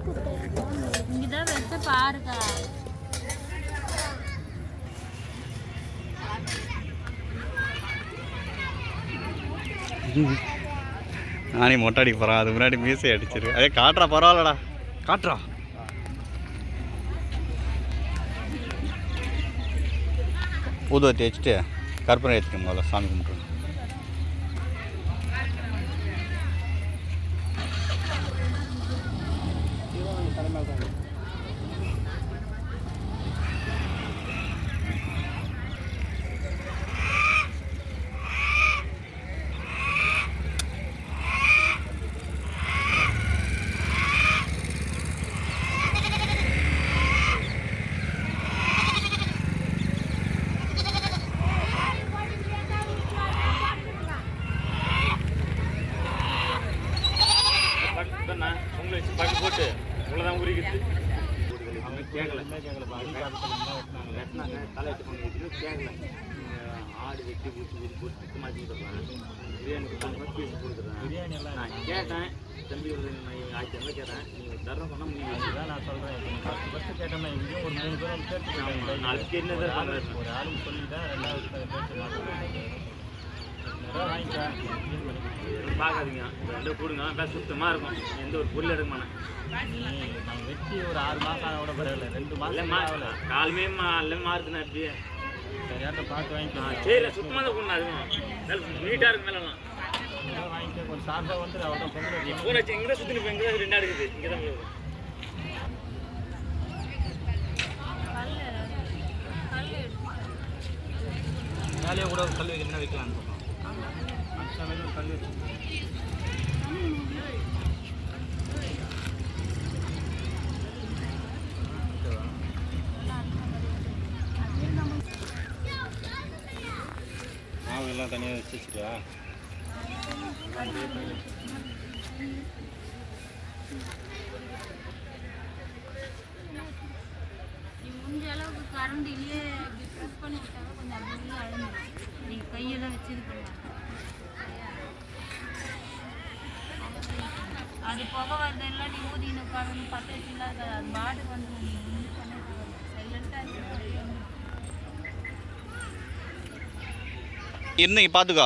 இங்கதான் வச்ச பாருக்கா. நானே மொட்டை அடிக்க போகிறேன், அது முன்னாடி மீசை அடிச்சிரு. அதே காட்டுறா, பரவாயில்லடா காட்டுறா. ஊதுவத்தி வச்சுட்டு கற்பனை ஏற்றிக்கணும், முதல்ல சாமி கும்பிட்டுருங்க. போட்டு இவ்வளோதான் உரிக்குது. அவங்க கேட்கல வெட்டினாங்க, தலை எடுத்து கொண்டு கேட்கல. ஆடு வெட்டி ஊற்றி போட்டு மாற்றி கொடுக்குறாங்க. பிரியாணி பீஸ் கொடுக்குறேன். பிரியாணி எல்லாம் நான் கேட்டேன், தம்பி ஆயிரத்தி கேட்டேன். நீங்கள் தரம் சொன்னால் முடியும் தான் நான் சொல்கிறேன். ஃபஸ்ட்டு கேட்டேன்னா இங்கேயும் ஒரு 3 பேரும் கேட்டு நாளைக்கு என்னது ஒரு ஆளுக்கு சொல்லிவிட்டேன். 2வது பேச்சு மாட்டேன் வாங்கிக்கிறேன். பார்க்காதீங்க, ரெண்டு கொடுங்க, நல்லா சுத்தமாக இருக்கும். எந்த ஒரு பொருள் எடுக்க மாட்டேன். நான் வெட்டி ஒரு 6 மாதம் ஆக கூட பரவாயில்ல, 2 மாதம் ஆகல. காலமே எல்லாம் மாறுதுண்ணா. எப்படியே சரியாட்ட பார்த்து வாங்கிக்கலாம். சரி, சுத்தமாக தான் கொண்டு அதுவும் நீட்டாக இருக்கு. மேலாம் வாங்கிக்க கொஞ்சம் சார்பாக வந்து அவ்வளோ தான் பொங்கல் ஃபோன் வச்சு இங்கே தான் சுற்றி இங்கே தான் 2 இருக்குது. இங்கே தான் வேலையை கூட கல் வைக்கணும்னா வைக்கலான்னு கல் வச்சு மாவு எல்லாம் தனியாக வச்சு வச்சுக்கா. முடிஞ்ச அளவுக்கு கரண்டிலேயே ப்ரெஸ் பண்ணி விட்டாங்க, கொஞ்சம் அப்படியே அழுந்துடும். நீங்கள் கையெல்லாம் வச்சு இது பண்ணுவாங்க. அது புகை வருதெல்லாம் நீ ஊதின்னு உட்காந்து பற்ற வச்சுலாம் இருக்காது. அது பாட்டுக்கு வந்து ஒன்றும் பண்ண சைலண்ட்டாக இருக்கு. இன்னைக்கு பார்த்துக்கோ.